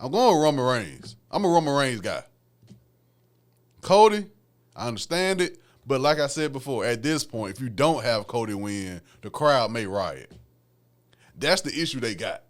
I'm going with Roman Reigns. I'm a Roman Reigns guy. Cody, I understand it, but like I said before, at this point, if you don't have Cody win, the crowd may riot. That's the issue they got.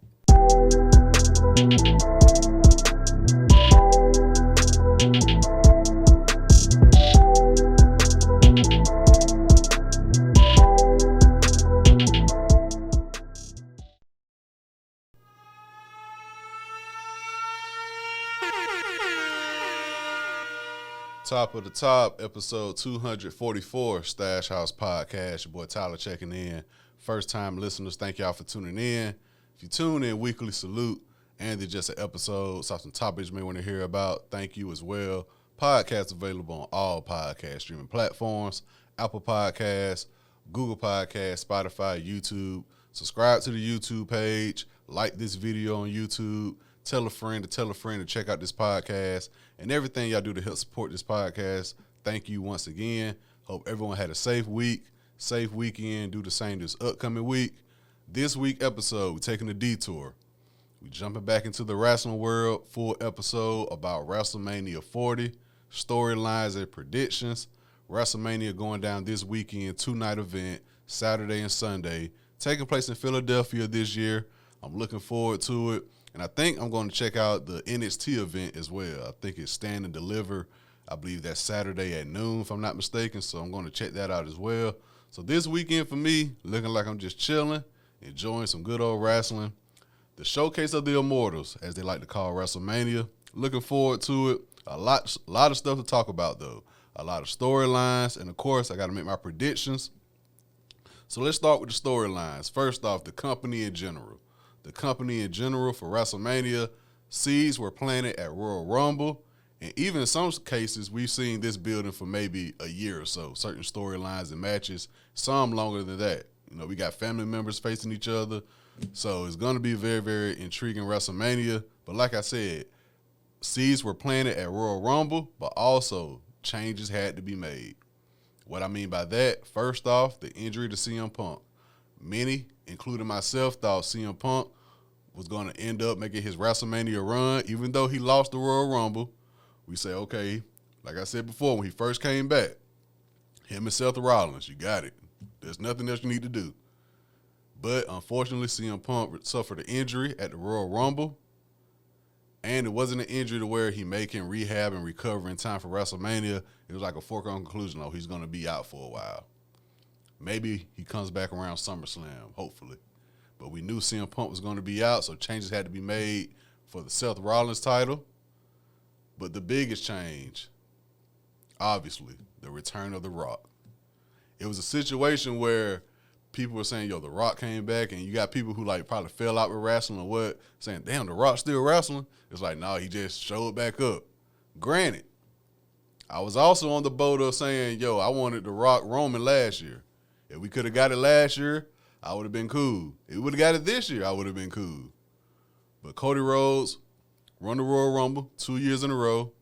Top of the top, episode 244, Stash House Podcast. Your boy Tyler checking in. First time listeners, thank y'all for tuning in. If you tune in weekly, salute. And it's just an episode, some topics you may want to hear about. Thank you as well. Podcast available on all podcast streaming platforms. Apple Podcasts, Google Podcasts, Spotify, YouTube. Subscribe to the YouTube page. Like this video on YouTube. Tell a friend to check out this podcast and everything y'all do to help support this podcast. Thank you once again. Hope everyone had a safe week, safe weekend. Do the same this upcoming week. This week episode, we're taking a detour. We're jumping back into the wrestling world. Full episode about WrestleMania 40, storylines and predictions. WrestleMania going down this weekend, 2-night event, Saturday and Sunday, taking place in Philadelphia this year. I'm looking forward to it. And I think I'm going to check out the NXT event as well. I think it's Stand and Deliver. I believe that's Saturday at noon, if I'm not mistaken. So I'm going to check that out as well. So this weekend for me, looking like I'm just chilling, enjoying some good old wrestling. The showcase of the Immortals, as they like to call WrestleMania. Looking forward to it. A lot of stuff to talk about, though. A lot of storylines. And, of course, I got to make my predictions. So let's start with the storylines. First off, the company in general. The company in general for WrestleMania, seeds were planted at Royal Rumble, and even in some cases, we've seen this building for maybe a year or so, certain storylines and matches, some longer than that. You know, we got family members facing each other, so it's going to be a very, very intriguing WrestleMania. But like I said, seeds were planted at Royal Rumble, but also changes had to be made. What I mean by that, first off, the injury to CM Punk. Many, including myself, thought CM Punk was going to end up making his WrestleMania run, even though he lost the Royal Rumble. We say, okay, like I said before, when he first came back, him and Seth Rollins, you got it. There's nothing else you need to do. But unfortunately, CM Punk suffered an injury at the Royal Rumble, and it wasn't an injury to where he can rehab and recover in time for WrestleMania. It was like a foregone conclusion, he's going to be out for a while. Maybe he comes back around SummerSlam, hopefully. But we knew CM Punk was going to be out, so changes had to be made for the Seth Rollins title. But the biggest change, obviously, the return of The Rock. It was a situation where people were saying, The Rock came back, and you got people who probably fell out with wrestling or what, saying, damn, The Rock's still wrestling? It's like, no, he just showed back up. Granted, I was also on the boat of saying, I wanted The Rock Roman last year. If we could have got it last year, I would have been cool. If we would have got it this year, I would have been cool. But Cody Rhodes won the Royal Rumble 2 years in a row.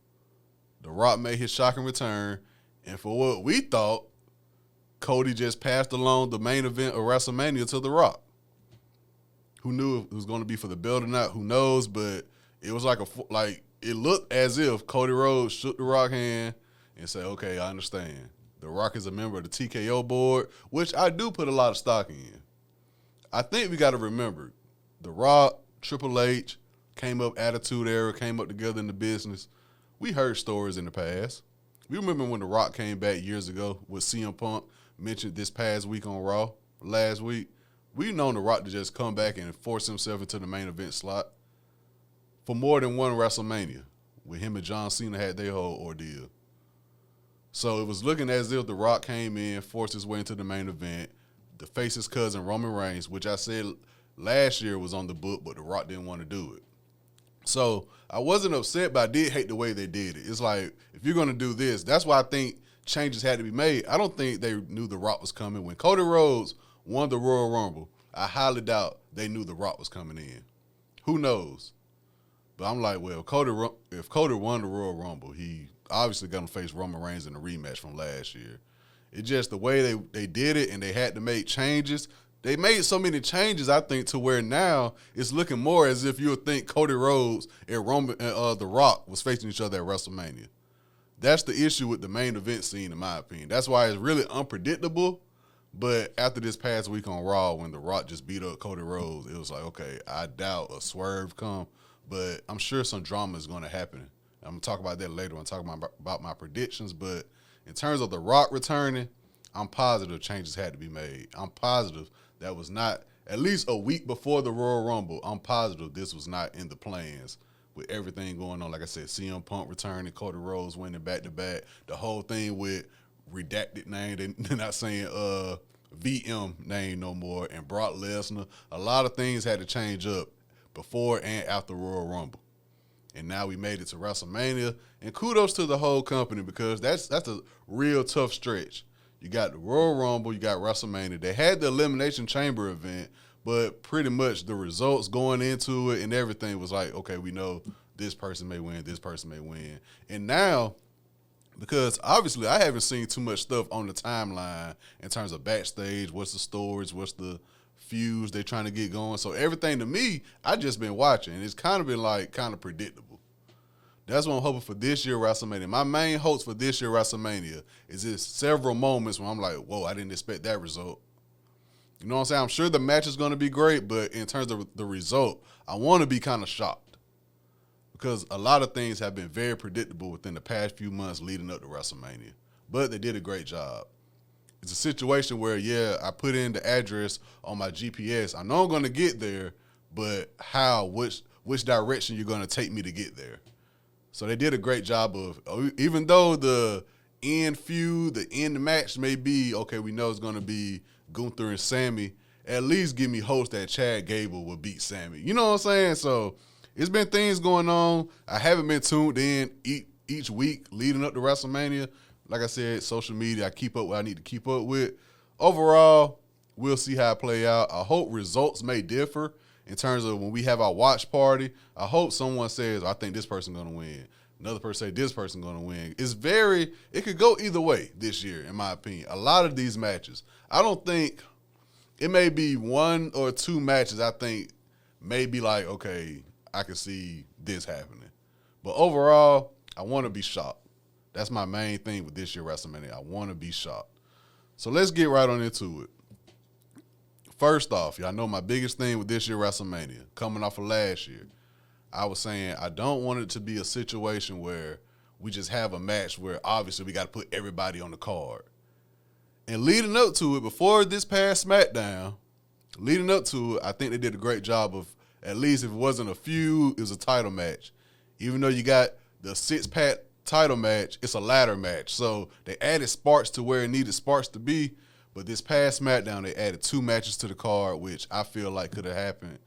The Rock made his shocking return. And for what we thought, Cody just passed along the main event of WrestleMania to The Rock. Who knew it was going to be for the belt or not? Who knows? But it was it looked as if Cody Rhodes shook The Rock hand and said, okay, I understand. The Rock is a member of the TKO board, which I do put a lot of stock in. I think we got to remember, The Rock, Triple H, came up Attitude Era, came up together in the business. We heard stories in the past. We remember when The Rock came back years ago with CM Punk, mentioned this past week on Raw, last week. We've known The Rock to just come back and force himself into the main event slot for more than one WrestleMania, when him and John Cena had their whole ordeal. So it was looking as if The Rock came in, forced his way into the main event, to face his cousin Roman Reigns, which I said last year was on the book, but The Rock didn't want to do it. So I wasn't upset, but I did hate the way they did it. It's like, if you're going to do this, that's why I think changes had to be made. I don't think they knew The Rock was coming. When Cody Rhodes won the Royal Rumble, I highly doubt they knew The Rock was coming in. Who knows? But I'm like, well, if Cody won the Royal Rumble, he obviously going to face Roman Reigns in the rematch from last year. It's just the way they did it, and they had to make changes. they made so many changes, I think, to where now it's looking more as if you would think Cody Rhodes and Roman and The Rock was facing each other at WrestleMania. That's the issue with the main event scene, in my opinion. That's why it's really unpredictable. But after this past week on Raw, when The Rock just beat up Cody Rhodes, it was like, okay, I doubt a swerve come, but I'm sure some drama is going to happen. I'm going to talk about that later when I talk about my predictions. But in terms of The Rock returning, I'm positive changes had to be made. I'm positive that was not, at least a week before the Royal Rumble, I'm positive this was not in the plans with everything going on. Like I said, CM Punk returning, Cody Rhodes winning back-to-back, the whole thing with redacted name, they're not saying VM name no more, and Brock Lesnar. A lot of things had to change up before and after Royal Rumble. And now we made it to WrestleMania, and kudos to the whole company because that's a real tough stretch. You got the Royal Rumble, you got WrestleMania. They had the Elimination Chamber event, but pretty much the results going into it and everything was like, okay, we know this person may win, this person may win. And now, because obviously I haven't seen too much stuff on the timeline in terms of backstage, what's the stories, what's the feuds they're trying to get going. So everything to me, I just been watching. It's kind of been like kind of predictable. That's what I'm hoping for this year WrestleMania. My main hopes for this year WrestleMania is just several moments where I'm like, whoa, I didn't expect that result. You know what I'm saying? I'm sure the match is going to be great, but in terms of the result, I want to be kind of shocked because a lot of things have been very predictable within the past few months leading up to WrestleMania. But they did a great job. It's a situation where, yeah, I put in the address on my GPS. I know I'm going to get there, but how, which direction you're going to take me to get there? So they did a great job of, even though the end feud, the end match may be, okay, we know it's going to be Gunther and Sammy, at least give me hopes that Chad Gable will beat Sammy. You know what I'm saying? So it's been things going on. I haven't been tuned in each week leading up to WrestleMania. Like I said, social media, I keep up what I need to keep up with. Overall, we'll see how it play out. I hope results may differ in terms of when we have our watch party. I hope someone says, I think this person's going to win. Another person say this person's going to win. It could go either way this year, in my opinion. A lot of these matches, I don't think, it may be one or two matches I think may be like, okay, I can see this happening. But overall, I want to be shocked. That's my main thing with this year WrestleMania. I want to be shocked. So let's get right on into it. First off, y'all know my biggest thing with this year WrestleMania, coming off of last year, I was saying I don't want it to be a situation where we just have a match where obviously we got to put everybody on the card. And leading up to it, before this past SmackDown, leading up to it, I think they did a great job of, at least if it wasn't a feud, it was a title match. Even though you got the six-pack title match, it's a ladder match. So they added sparks to where it needed sparks to be. But this past SmackDown, they added two matches to the card, which I feel like could have happened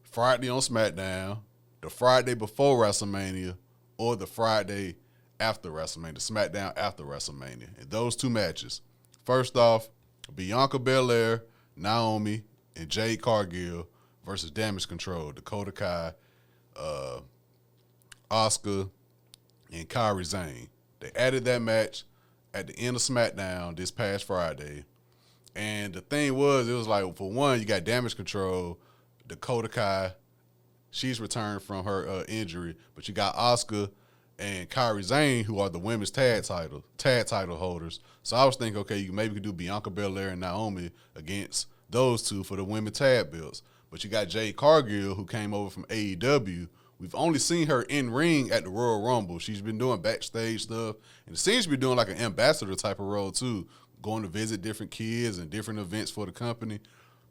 Friday on SmackDown, the Friday before WrestleMania, or the Friday after WrestleMania, the SmackDown after WrestleMania. And those two matches, first off, Bianca Belair, Naomi, and Jade Cargill versus Damage Control, Dakota Kai, Asuka, and Kairi Sane. They added that match at the end of SmackDown this past Friday. And the thing was, it was like, for one, you got Damage Control, Dakota Kai. She's returned from her injury. But you got Asuka and Kairi Sane, who are the women's tag title holders. So I was thinking, okay, you maybe could do Bianca Belair and Naomi against those two for the women's tag belts. But you got Jade Cargill, who came over from AEW. We've only seen her in ring at the Royal Rumble. She's been doing backstage stuff. And it seems to be doing like an ambassador type of role too, going to visit different kids and different events for the company.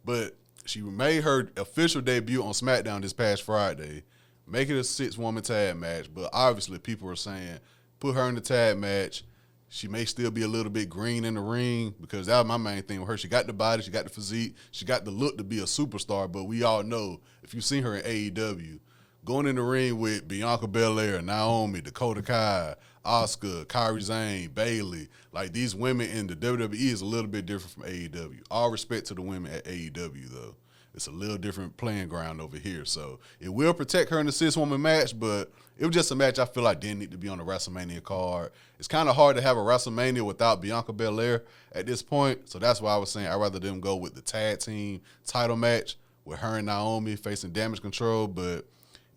But she made her official debut on SmackDown this past Friday, make it a 6-woman tag match. But obviously people are saying, put her in the tag match. She may still be a little bit green in the ring because that was my main thing with her. She got the body, she got the physique, she got the look to be a superstar. But we all know, if you've seen her in AEW, going in the ring with Bianca Belair, Naomi, Dakota Kai, Asuka, Kairi Sane, Bayley, like these women in the WWE is a little bit different from AEW. All respect to the women at AEW, though. It's a little different playing ground over here. So it will protect her in the 6-woman match, but it was just a match I feel like didn't need to be on the WrestleMania card. It's kind of hard to have a WrestleMania without Bianca Belair at this point. So that's why I was saying I'd rather them go with the tag team title match with her and Naomi facing Damage Control. But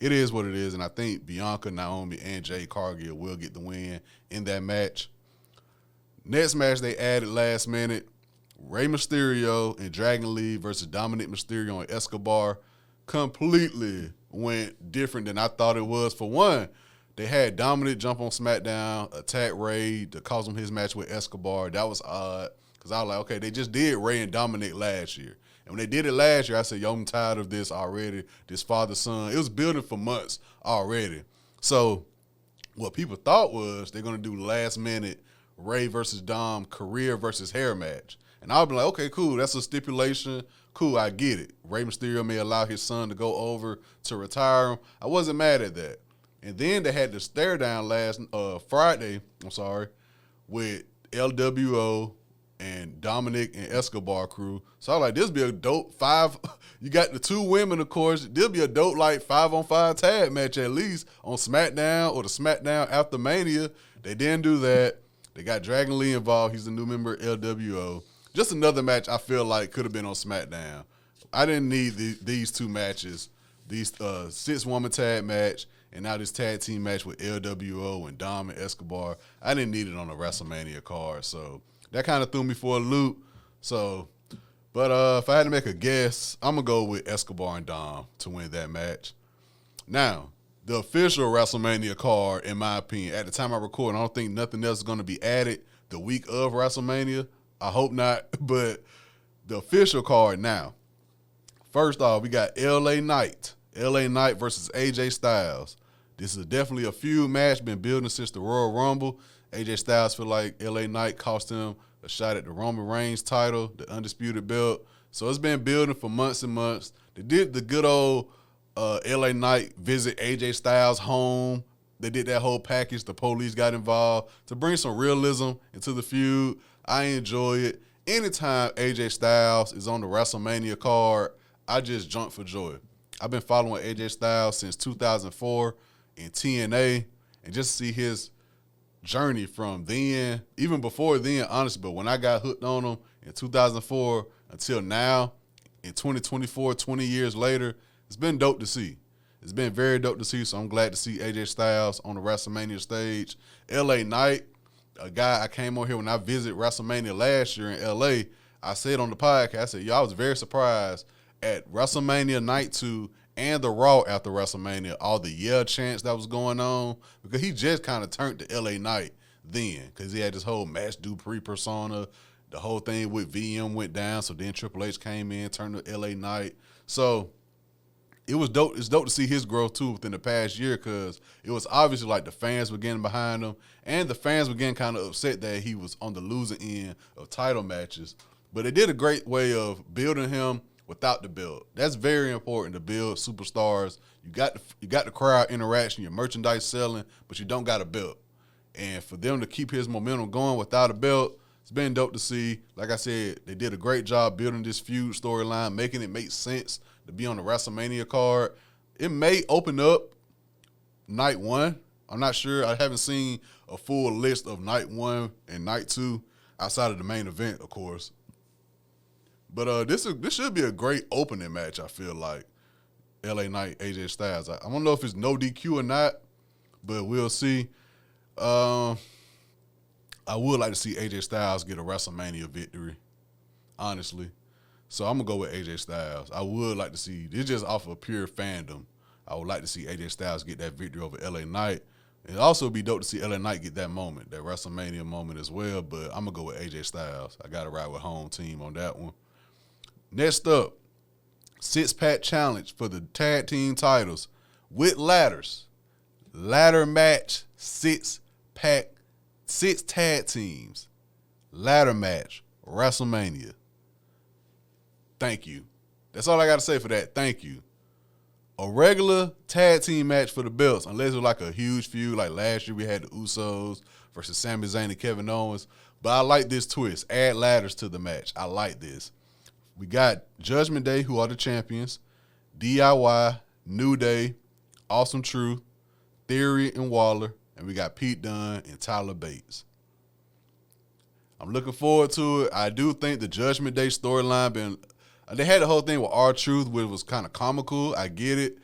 it is what it is, and I think Bianca, Naomi, and Jade Cargill will get the win in that match. Next match they added last minute, Rey Mysterio and Dragon Lee versus Dominic Mysterio and Escobar. Completely went different than I thought it was. For one, they had Dominic jump on SmackDown, attack Rey to cause him his match with Escobar. That was odd because I was like, okay, they just did Rey and Dominic last year. And when they did it last year, I said, yo, I'm tired of this already, this father-son. It was building for months already. So what people thought was they're going to do last-minute Rey versus Dom career versus hair match. And I'll be like, okay, cool, that's a stipulation. Cool, I get it. Rey Mysterio may allow his son to go over to retire him. I wasn't mad at that. And then they had the stare down last Friday, with LWO and Dominic and Escobar crew. So I was like, this be a dope you got the 2 women, of course. There'll be a dope, 5-on-5 tag match at least on SmackDown or the SmackDown after Mania. They didn't do that. They got Dragon Lee involved. He's the new member of LWO. Just another match I feel like could have been on SmackDown. I didn't need these 2 matches, these 6-woman tag match, and now this tag team match with LWO and Dom and Escobar. I didn't need it on a WrestleMania card, so that kind of threw me for a loop. So, but if I had to make a guess, I'm going to go with Escobar and Dom to win that match. Now, the official WrestleMania card, in my opinion, at the time I record, I don't think nothing else is going to be added the week of WrestleMania. I hope not, but the official card now. First off, we got LA Knight. LA Knight versus AJ Styles. This is definitely a feud match, been building since the Royal Rumble. AJ Styles feel like LA Knight cost him a shot at the Roman Reigns title, the Undisputed Belt. So it's been building for months and months. They did the good old LA Knight visit AJ Styles' home. They did that whole package. The police got involved to bring some realism into the feud. I enjoy it. Anytime AJ Styles is on the WrestleMania card, I just jump for joy. I've been following AJ Styles since 2004 in TNA, and just to see his journey from then, even before then, honestly, but when I got hooked on him in 2004 until now, in 2024, 20 years later, it's been dope to see. It's been very dope to see, so I'm glad to see AJ Styles on the WrestleMania stage. LA Knight, a guy I came on here when I visited WrestleMania last year in LA, I said on the podcast, I said, yo, I was very surprised at WrestleMania Night 2 and the Raw after WrestleMania, all the yeah chants that was going on, because he just kind of turned to LA Knight then, because he had this whole Match Dupree persona. The whole thing with VM went down, so then Triple H came in, turned to LA Knight. So it was dope. It's dope to see his growth, too, within the past year, because it was obviously like the fans were getting behind him, and the fans were getting kind of upset that he was on the losing end of title matches. But they did a great way of building him without the build. That's very important to build superstars. You got the crowd interaction, your merchandise selling, but you don't got a belt. And for them to keep his momentum going without a belt, it's been dope to see. Like I said, they did a great job building this feud storyline, making it make sense to be on the WrestleMania card. It may open up night 1. I'm not sure. I haven't seen a full list of night 1 and night 2 outside of the main event, of course. But this should be a great opening match, I feel like. LA Knight, AJ Styles. I don't know if it's no DQ or not, but we'll see. I would like to see AJ Styles get a WrestleMania victory, honestly. So I'm going to go with AJ Styles. I would like to see, this just off of pure fandom, I would like to see AJ Styles get that victory over LA Knight. It'd also be dope to see LA Knight get that moment, that WrestleMania moment as well, but I'm going to go with AJ Styles. I got to ride with home team on that one. Next up, 6-pack challenge for the tag team titles with ladders. Ladder match, 6-pack, 6 tag teams. Ladder match, WrestleMania. Thank you. That's all I got to say for that. Thank you. A regular tag team match for the belts, unless it was like a huge feud, like last year we had the Usos versus Sami Zayn and Kevin Owens. But I like this twist. Add ladders to the match. I like this. We got Judgment Day, who are the champions, DIY, New Day, Awesome Truth, Theory and Waller, and we got Pete Dunne and Tyler Bates. I'm looking forward to it. I do think the Judgment Day storyline they had the whole thing with R-Truth, which was kind of comical. I get it.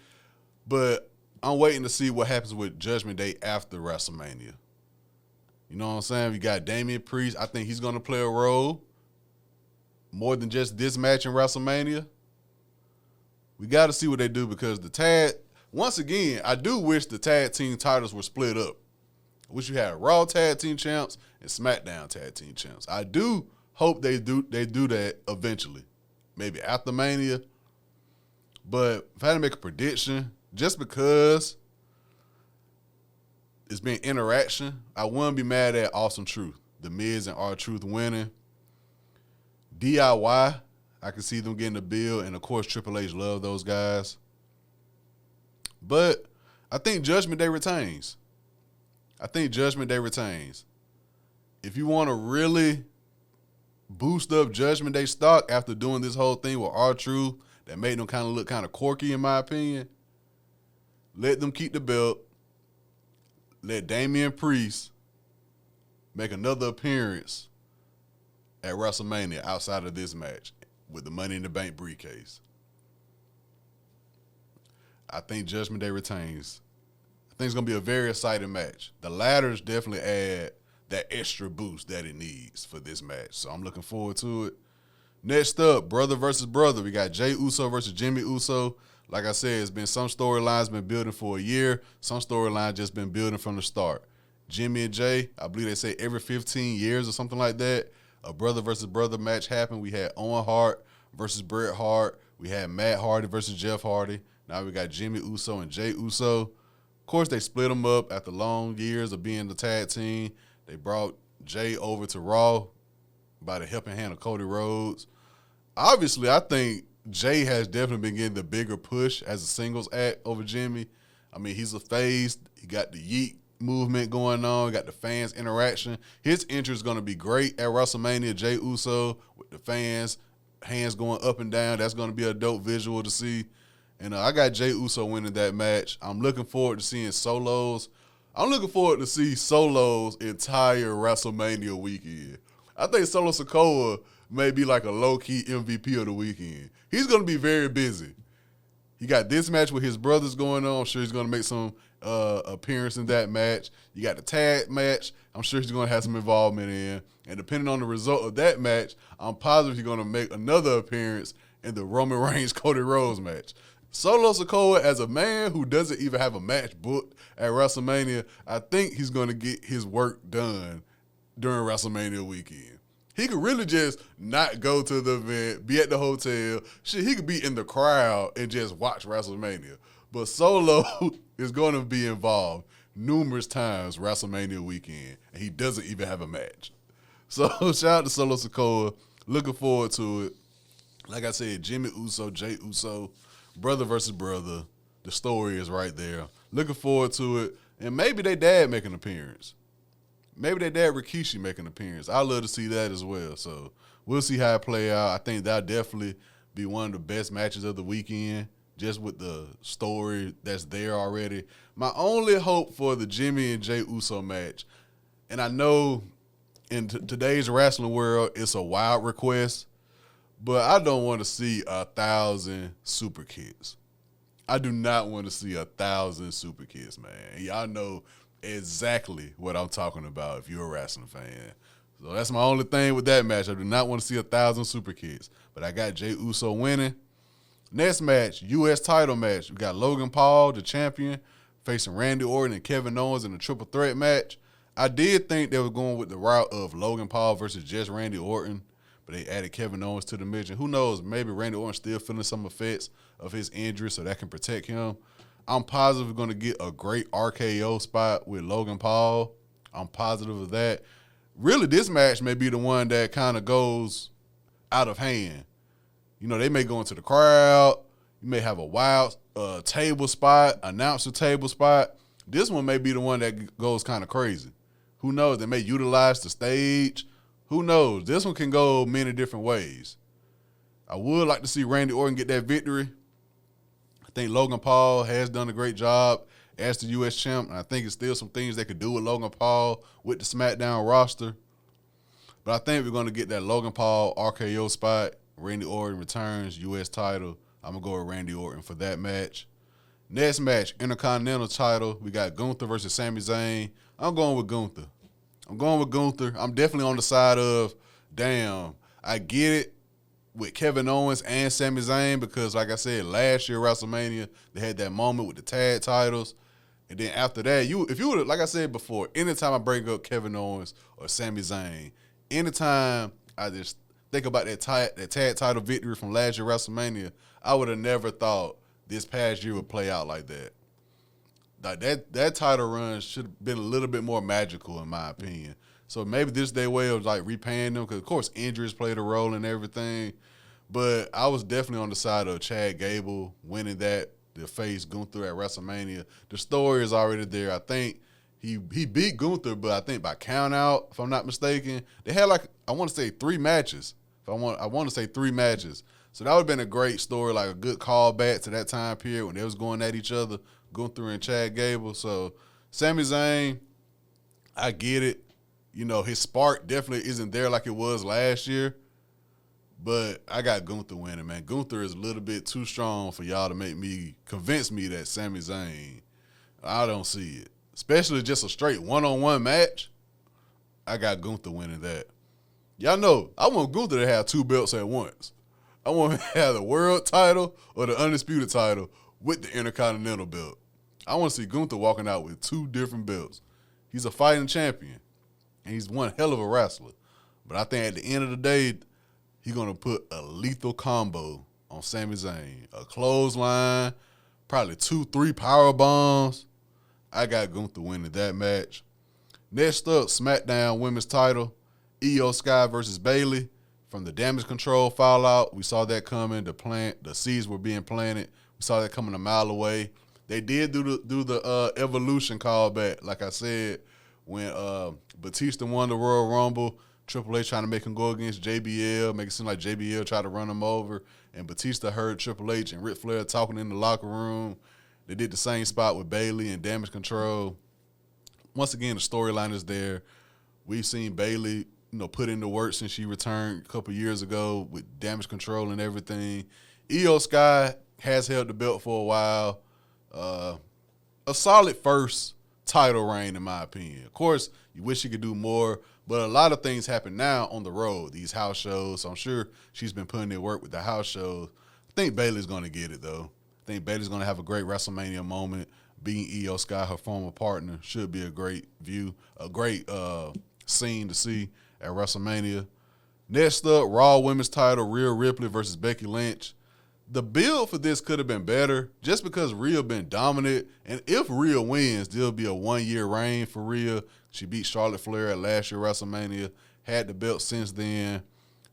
But I'm waiting to see what happens with Judgment Day after WrestleMania. You know what I'm saying? We got Damian Priest. I think he's going to play a role more than just this match in WrestleMania. We got to see what they do because once again, I do wish the tag team titles were split up. I wish you had Raw tag team champs and SmackDown tag team champs. I do hope they do that eventually, maybe after Mania. But if I had to make a prediction, just because it's been interaction, I wouldn't be mad at Awesome Truth, The Miz and R-Truth winning. DIY, I can see them getting the bill, and of course Triple H love those guys. But I think Judgment Day retains. If you want to really boost up Judgment Day stock after doing this whole thing with R-Truth that made them kind of look kind of quirky in my opinion, let them keep the belt. Let Damian Priest make another appearance at WrestleMania outside of this match with the Money in the Bank briefcase. I think Judgment Day retains. I think it's going to be a very exciting match. The ladders definitely add that extra boost that it needs for this match. So I'm looking forward to it. Next up, brother versus brother. We got Jey Uso versus Jimmy Uso. Like I said, it's been some storylines been building for a year. Some storylines just been building from the start. Jimmy and Jey, I believe they say every 15 years or something like that, a brother versus brother match happened. We had Owen Hart versus Bret Hart. We had Matt Hardy versus Jeff Hardy. Now we got Jimmy Uso and Jey Uso. Of course, they split them up after long years of being the tag team. They brought Jey over to Raw by the helping hand of Cody Rhodes. Obviously, I think Jey has definitely been getting the bigger push as a singles act over Jimmy. I mean, he's a face. He got the yeet movement going on. Got the fans interaction. His entry is going to be great at WrestleMania. Jey Uso with the fans, hands going up and down. That's going to be a dope visual to see. And I got Jey Uso winning that match. I'm looking forward to seeing Solos. I'm looking forward to see Solo's entire WrestleMania weekend. I think Solo Sikoa may be like a low-key MVP of the weekend. He's going to be very busy. He got this match with his brothers going on. I'm sure he's going to make some appearance in that match. You got the tag match. I'm sure he's going to have some involvement in. And depending on the result of that match, I'm positive he's going to make another appearance in the Roman Reigns Cody Rhodes match. Solo Sikoa, as a man who doesn't even have a match booked at WrestleMania, I think he's going to get his work done during WrestleMania weekend. He could really just not go to the event, be at the hotel. Shit, he could be in the crowd and just watch WrestleMania. But Solo is going to be involved numerous times WrestleMania weekend, and he doesn't even have a match. So shout out to Solo Sikoa. Looking forward to it. Like I said, Jimmy Uso, Jey Uso, brother versus brother. The story is right there. Looking forward to it. And maybe their dad make an appearance. Maybe their dad Rikishi make an appearance. I'd love to see that as well. So we'll see how it play out. I think that'll definitely be one of the best matches of the weekend, just with the story that's there already. My only hope for the Jimmy and Jey Uso match, and I know in today's wrestling world it's a wild request, but I don't want to see 1,000 super kids. I do not want to see 1,000 super kids, man. Y'all know exactly what I'm talking about if you're a wrestling fan. So that's my only thing with that match. I do not want to see 1,000 super kids. But I got Jey Uso winning. Next match, U.S. title match. We got Logan Paul, the champion, facing Randy Orton and Kevin Owens in a triple threat match. I did think they were going with the route of Logan Paul versus just Randy Orton, but they added Kevin Owens to the mix. Who knows, maybe Randy Orton still feeling some effects of his injury so that can protect him. I'm positive we're going to get a great RKO spot with Logan Paul. I'm positive of that. Really, this match may be the one that kind of goes out of hand. You know, they may go into the crowd. You may have a wild table spot, announcer table spot. This one may be the one that goes kind of crazy. Who knows? They may utilize the stage. Who knows? This one can go many different ways. I would like to see Randy Orton get that victory. I think Logan Paul has done a great job as the U.S. champ, and I think it's still some things they could do with Logan Paul with the SmackDown roster. But I think we're going to get that Logan Paul RKO spot. Randy Orton returns, U.S. title. I'm going to go with Randy Orton for that match. Next match, Intercontinental title. We got Gunther versus Sami Zayn. I'm going with Gunther. I'm definitely on the side of, damn, I get it with Kevin Owens and Sami Zayn because, like I said, last year WrestleMania, they had that moment with the tag titles. And then after that, if you would, like I said before, anytime I bring up Kevin Owens or Sami Zayn, anytime I just think about that tag title victory from last year WrestleMania, I would have never thought this past year would play out like that. Like that title run should have been a little bit more magical in my opinion. So maybe this is their way of like repaying them because of course injuries played a role in everything. But I was definitely on the side of Chad Gable winning that, the face Gunther at WrestleMania. The story is already there. I think he beat Gunther, but I think by count out, if I'm not mistaken, they had like I want to say 3 matches. I want to say 3 matches. So that would have been a great story, like a good callback to that time period when they was going at each other, Gunther and Chad Gable. So Sami Zayn, I get it. You know, his spark definitely isn't there like it was last year. But I got Gunther winning, man. Gunther is a little bit too strong for y'all to convince me that Sami Zayn, I don't see it. Especially just a straight one-on-one match. I got Gunther winning that. Y'all know, I want Gunther to have 2 belts at once. I want him to have the world title or the undisputed title with the Intercontinental belt. I want to see Gunther walking out with 2 different belts. He's a fighting champion, and he's one hell of a wrestler. But I think at the end of the day, he's going to put a lethal combo on Sami Zayn. A clothesline, probably 2-3 power bombs. I got Gunther winning that match. Next up, SmackDown Women's title. Io Sky versus Bayley. From the Damage Control fallout, we saw that coming. The seeds were being planted. We saw that coming a mile away. They did do the Evolution callback, like I said, when Batista won the Royal Rumble. Triple H trying to make him go against JBL, make it seem like JBL tried to run him over, and Batista heard Triple H and Ric Flair talking in the locker room. They did the same spot with Bayley and Damage Control. Once again, the storyline is there. We've seen Bayley, put into work since she returned a couple years ago with Damage Control and everything. Io Sky has held the belt for a while. A solid first title reign, in my opinion. Of course, you wish you could do more, but a lot of things happen now on the road, these house shows. So I'm sure she's been putting in work with the house shows. I think Bayley's going to get it, though. I think Bayley's going to have a great WrestleMania moment. Being Io Sky, her former partner, should be a great view, a great scene to see at WrestleMania. Next up, Raw Women's title, Rhea Ripley versus Becky Lynch. The build for this could have been better just because Rhea been dominant. And if Rhea wins, there'll be a 1-year reign for Rhea. She beat Charlotte Flair at last year WrestleMania, had the belt since then.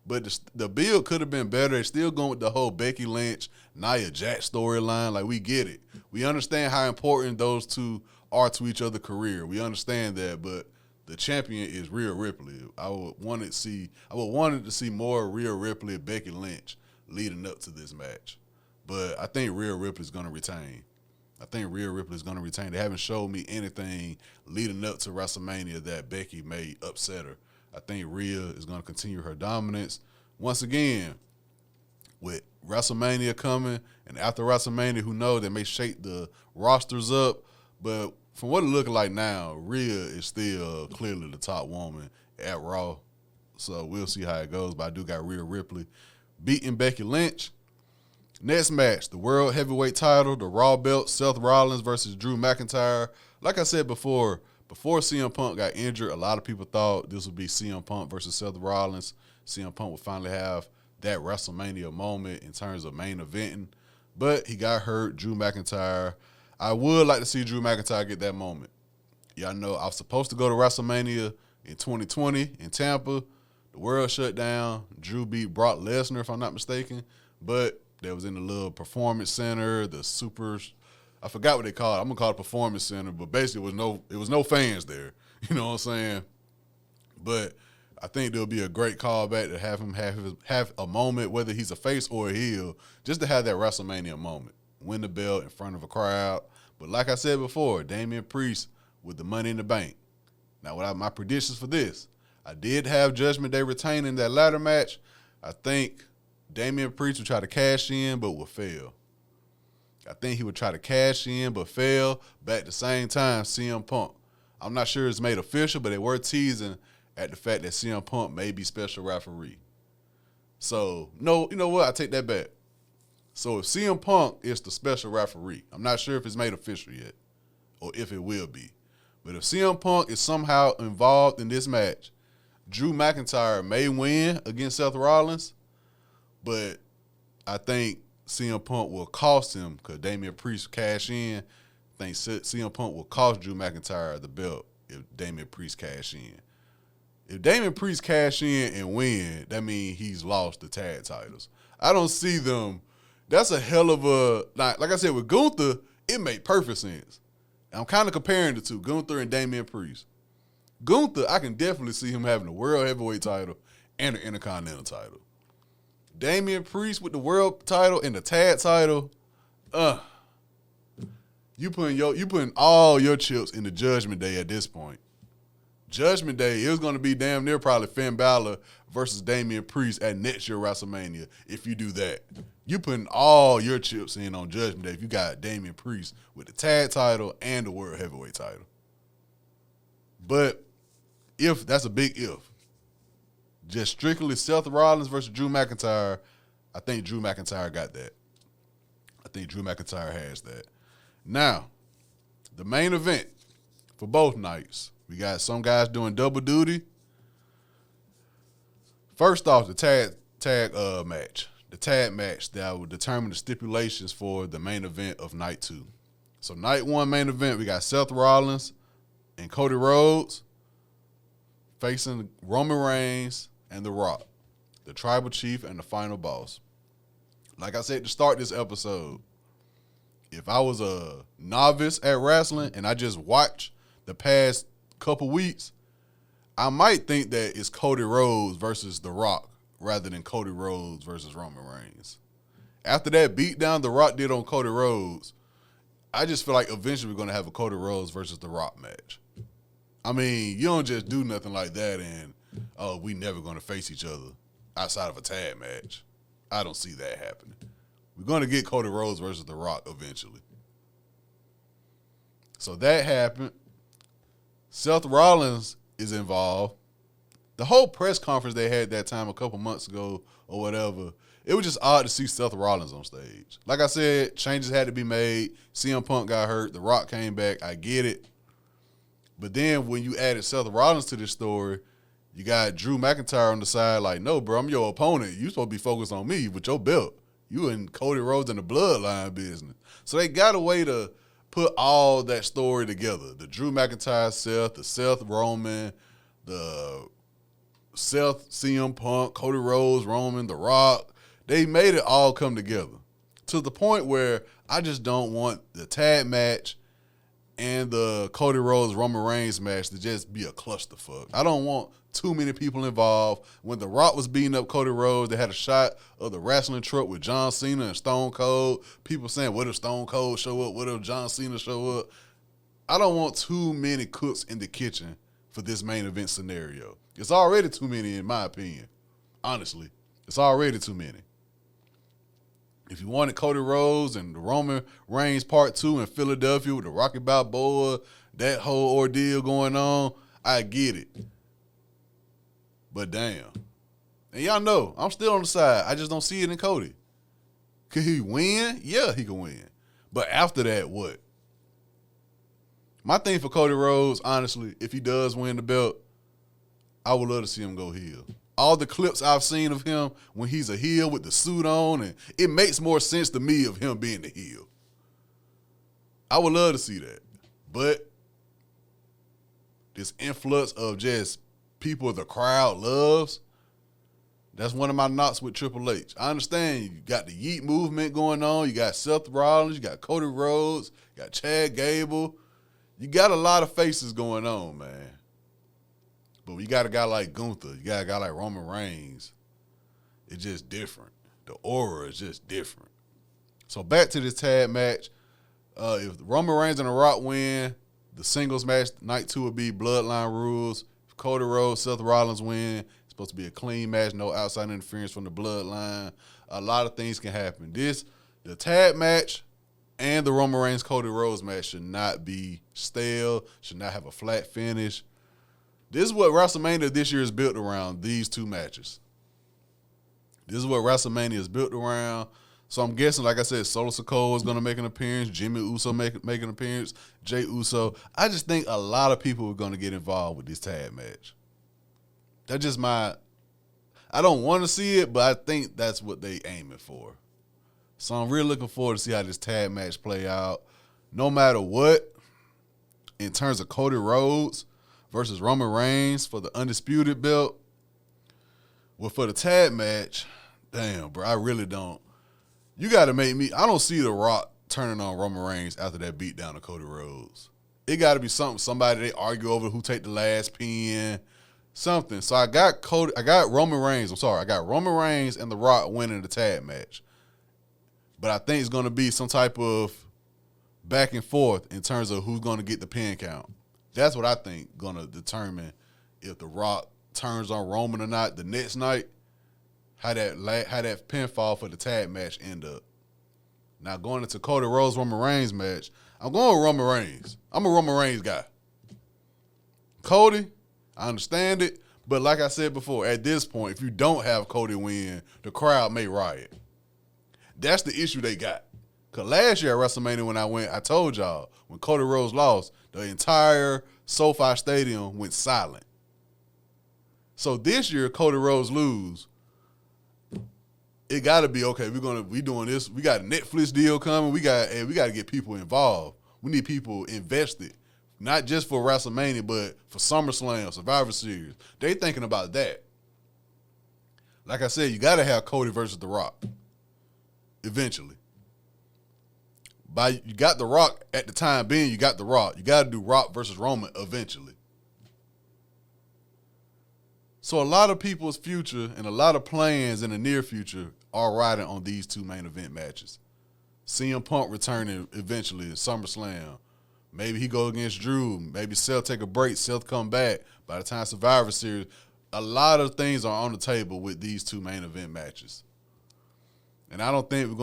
But the build could have been better. They're still going with the whole Becky Lynch, Nia Jax storyline. Like, we get it. We understand how important those two are to each other's career. We understand that, but the champion is Rhea Ripley. I would want to see more Rhea Ripley and Becky Lynch leading up to this match. But I think Rhea Ripley's going to retain. They haven't showed me anything leading up to WrestleMania that Becky may upset her. I think Rhea is going to continue her dominance. Once again, with WrestleMania coming, and after WrestleMania, who knows, they may shake the rosters up. But from what it looking like now, Rhea is still clearly the top woman at Raw. So we'll see how it goes. But I do got Rhea Ripley beating Becky Lynch. Next match, the World Heavyweight title, the Raw belt, Seth Rollins versus Drew McIntyre. Like I said before CM Punk got injured, a lot of people thought this would be CM Punk versus Seth Rollins. CM Punk would finally have that WrestleMania moment in terms of main eventing. But he got hurt, Drew McIntyre. I would like to see Drew McIntyre get that moment. Y'all know I was supposed to go to WrestleMania in 2020 in Tampa. The world shut down. Drew beat Brock Lesnar, if I'm not mistaken. But that was in the little performance center, the supers. I forgot what they call it. I'm going to call it Performance Center, but basically it was no fans there. You know what I'm saying? But I think there'll be a great callback to have him have a moment, whether he's a face or a heel, just to have that WrestleMania moment. Win the belt in front of a crowd. But like I said before, Damian Priest with the Money in the Bank. Now, my predictions for this, I did have Judgment Day retaining that ladder match. I think Damian Priest would try to cash in, but will fail. I think he would try to cash in, but fail. But at the same time, CM Punk. I'm not sure it's made official, but they were teasing at the fact that CM Punk may be special referee. So, no, you know what? I take that back. So if CM Punk is the special referee, I'm not sure if it's made official yet or if it will be. But if CM Punk is somehow involved in this match, Drew McIntyre may win against Seth Rollins, but I think CM Punk will cost him because Damian Priest cash in. I think CM Punk will cost Drew McIntyre the belt if Damian Priest cash in. If Damian Priest cash in and win, that means he's lost the tag titles. I don't see them. That's a hell of a, like I said, with Gunther, it made perfect sense. I'm kind of comparing the two, Gunther and Damian Priest. Gunther, I can definitely see him having the World Heavyweight title and the Intercontinental title. Damian Priest with the World title and the tag title, you putting all your chips in the Judgment Day at this point. Judgment Day, it was going to be damn near probably Finn Balor versus Damian Priest at next year WrestleMania if you do that. You putting all your chips in on Judgment Day if you got Damian Priest with the tag title and the World Heavyweight title. But if, that's a big if. Just strictly Seth Rollins versus Drew McIntyre, I think Drew McIntyre got that. I think Drew McIntyre has that. Now, the main event for both nights. We got some guys doing double duty. First off, the tag match. The tag match that will determine the stipulations for the main event of night 2. So night 1 main event, we got Seth Rollins and Cody Rhodes facing Roman Reigns and The Rock, the Tribal Chief and the Final Boss. Like I said to start this episode, if I was a novice at wrestling and I just watched the past couple weeks, I might think that it's Cody Rhodes versus The Rock rather than Cody Rhodes versus Roman Reigns. After that beatdown The Rock did on Cody Rhodes, I just feel like eventually we're going to have a Cody Rhodes versus The Rock match. I mean, you don't just do nothing like that and, we never going to face each other outside of a tag match. I don't see that happening. We're going to get Cody Rhodes versus The Rock eventually. So that happened. Seth Rollins is involved. The whole press conference they had that time a couple months ago or whatever, it was just odd to see Seth Rollins on stage. Like I said, changes had to be made. CM Punk got hurt. The Rock came back. I get it. But then when you added Seth Rollins to this story, you got Drew McIntyre on the side like, no, bro, I'm your opponent. You supposed to be focused on me with your belt. You and Cody Rhodes in the bloodline business. So they got a way to put all that story together. The Drew McIntyre Seth, the Seth Roman, the Seth CM Punk, Cody Rhodes, Roman, The Rock. They made it all come together to the point where I just don't want the tag match and the Cody Rhodes Roman Reigns match to just be a clusterfuck. I don't want too many people involved. When The Rock was beating up Cody Rhodes, they had a shot of the wrestling truck with John Cena and Stone Cold. People saying, what if Stone Cold show up? What if John Cena show up? I don't want too many cooks in the kitchen for this main event scenario. It's already too many in my opinion. Honestly, it's already too many. If you wanted Cody Rhodes and the Roman Reigns Part 2 in Philadelphia with the Rocky Balboa, that whole ordeal going on, I get it. But damn. And y'all know, I'm still on the side. I just don't see it in Cody. Could he win? Yeah, he can win. But after that, what? My thing for Cody Rhodes, honestly, if he does win the belt, I would love to see him go heel. All the clips I've seen of him when he's a heel with the suit on, and it makes more sense to me of him being the heel. I would love to see that. But this influx of just people the crowd loves, that's one of my knocks with Triple H. I understand you got the Yeet movement going on. You got Seth Rollins. You got Cody Rhodes. You got Chad Gable. You got a lot of faces going on, man. But you got a guy like Gunther, you got a guy like Roman Reigns. It's just different. The aura is just different. So back to this tag match. If Roman Reigns and The Rock win, the singles match night 2 would be Bloodline Rules. If Cody Rhodes, Seth Rollins win, it's supposed to be a clean match, no outside interference from the Bloodline. A lot of things can happen. The tag match and the Roman Reigns Cody Rhodes match should not be stale, should not have a flat finish. This is what WrestleMania this year is built around, these two matches. This is what WrestleMania is built around. So I'm guessing, like I said, Solo Sikoa is going to make an appearance. Jimmy Uso make an appearance. Jey Uso. I just think a lot of people are going to get involved with this tag match. That's just I don't want to see it, but I think that's what they aiming for. So I'm really looking forward to see how this tag match play out. No matter what, in terms of Cody Rhodes versus Roman Reigns for the undisputed belt, well, for the tag match, damn, bro, I really don't. You got to make me – I don't see The Rock turning on Roman Reigns after that beatdown of Cody Rhodes. It got to be somebody they argue over who take the last pin, something. So I got Roman Reigns and The Rock winning the tag match. But I think it's going to be some type of back and forth in terms of who's going to get the pin count. That's what I think going to determine if The Rock turns on Roman or not the next night. How that pinfall for the tag match end up. Now going into Cody Rhodes Roman Reigns match, I'm going with Roman Reigns. I'm a Roman Reigns guy. Cody, I understand it, but like I said before, at this point, if you don't have Cody win, the crowd may riot. That's the issue they got. Because last year at WrestleMania when I went, I told y'all, when Cody Rhodes lost, the entire SoFi Stadium went silent. So this year, Cody Rhodes lose. It got to be, okay, we doing this. We got a Netflix deal coming. We got to get people involved. We need people invested, not just for WrestleMania, but for SummerSlam, Survivor Series. They thinking about that. Like I said, you got to have Cody versus The Rock eventually. You got The Rock at the time being, you got The Rock. You got to do Rock versus Roman eventually. So a lot of people's future and a lot of plans in the near future are riding on these two main event matches. CM Punk returning eventually at SummerSlam. Maybe he go against Drew. Maybe Seth take a break. Seth come back. By the time Survivor Series, a lot of things are on the table with these two main event matches. And I don't think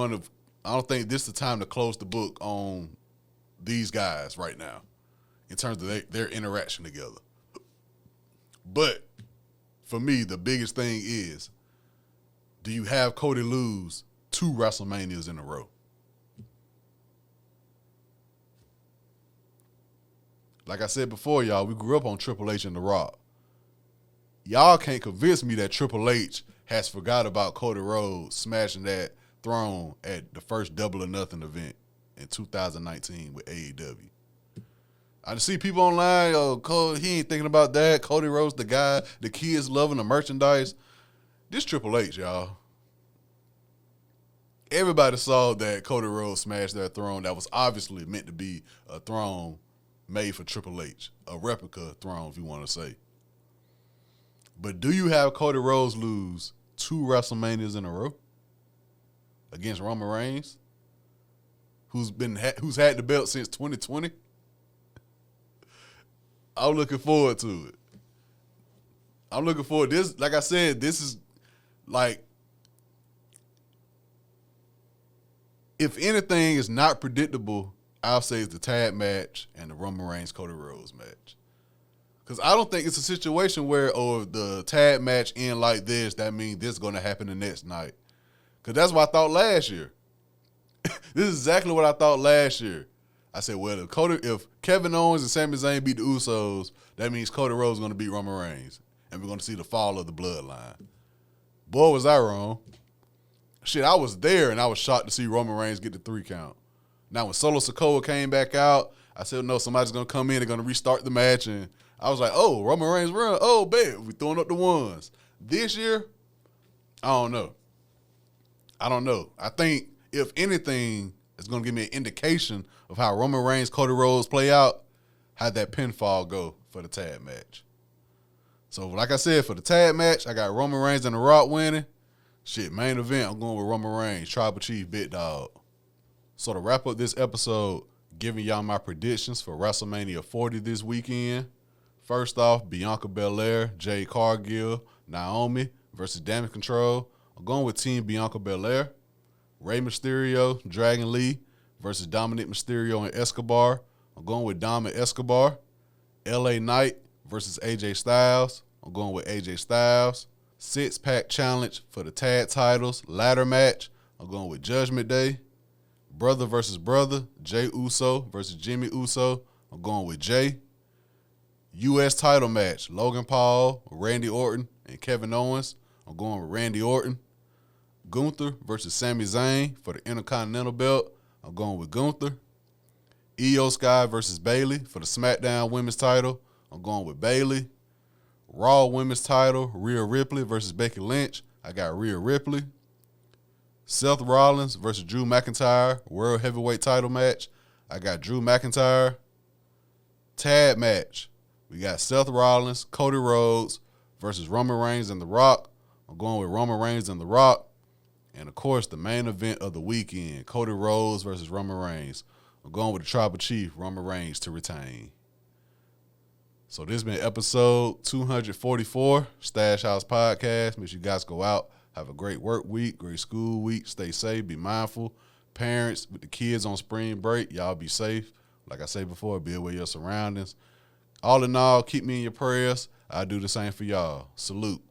this is the time to close the book on these guys right now in terms of their interaction together. But for me, the biggest thing is, do you have Cody lose 2 WrestleManias in a row? Like I said before, y'all, we grew up on Triple H and The Rock. Y'all can't convince me that Triple H has forgot about Cody Rhodes smashing that throne at the first Double or Nothing event in 2019 with AEW. I see people online, Cody, he ain't thinking about that. Cody Rhodes, the guy, the kids loving the merchandise. This Triple H, y'all. Everybody saw that Cody Rhodes smashed that throne that was obviously meant to be a throne made for Triple H, a replica throne, if you want to say. But do you have Cody Rhodes lose 2 WrestleManias in a row against Roman Reigns, who's had the belt since 2020? I'm looking forward to it. I'm looking forward. This, like I said, this is like, if anything is not predictable, I'll say it's the tag match and the Roman Reigns Cody Rhodes match. Because I don't think it's a situation where, if the tag match end like this, that means this is going to happen the next night. Because that's what I thought last year. This is exactly what I thought last year. I said, well, if Kevin Owens and Sami Zayn beat the Usos, that means Cody Rhodes is going to beat Roman Reigns. And we're going to see the fall of the bloodline. Boy, was I wrong. Shit, I was there, and I was shocked to see Roman Reigns get the 3 count. Now, when Solo Sikoa came back out, I said, no, somebody's going to come in. They're going to restart the match. And I was like, oh, Roman Reigns run. Oh, bet. We're throwing up the ones. This year, I don't know. I think, if anything, it's going to give me an indication of how Roman Reigns, Cody Rhodes play out, how that pinfall go for the tag match. So, like I said, for the tag match, I got Roman Reigns and The Rock winning. Shit, main event, I'm going with Roman Reigns, Tribal Chief, Big Dog. So, to wrap up this episode, giving y'all my predictions for WrestleMania 40 this weekend. First off, Bianca Belair, Jade Cargill, Naomi versus Damage Control. I'm going with Team Bianca Belair. Rey Mysterio, Dragon Lee versus Dominic Mysterio and Escobar. I'm going with Dom and Escobar. LA Knight versus AJ Styles. I'm going with AJ Styles. 6-pack challenge for the tag titles. Ladder match. I'm going with Judgment Day. Brother versus brother. Jey Uso versus Jimmy Uso. I'm going with Jey. U.S. title match. Logan Paul, Randy Orton, and Kevin Owens. I'm going with Randy Orton. Gunther versus Sami Zayn for the Intercontinental belt. I'm going with Gunther. Io Sky versus Bayley for the SmackDown Women's title. I'm going with Bayley. Raw Women's title, Rhea Ripley versus Becky Lynch. I got Rhea Ripley. Seth Rollins versus Drew McIntyre, World Heavyweight title match. I got Drew McIntyre. Tag match. We got Seth Rollins, Cody Rhodes versus Roman Reigns and The Rock. I'm going with Roman Reigns and The Rock. And, of course, the main event of the weekend, Cody Rhodes versus Roman Reigns. I'm going with the Tribal Chief, Roman Reigns, to retain. So this has been episode 244, Stash House Podcast. Make sure you guys go out, have a great work week, great school week, stay safe, be mindful. Parents with the kids on spring break, y'all be safe. Like I said before, be aware of your surroundings. All in all, keep me in your prayers. I do the same for y'all. Salute.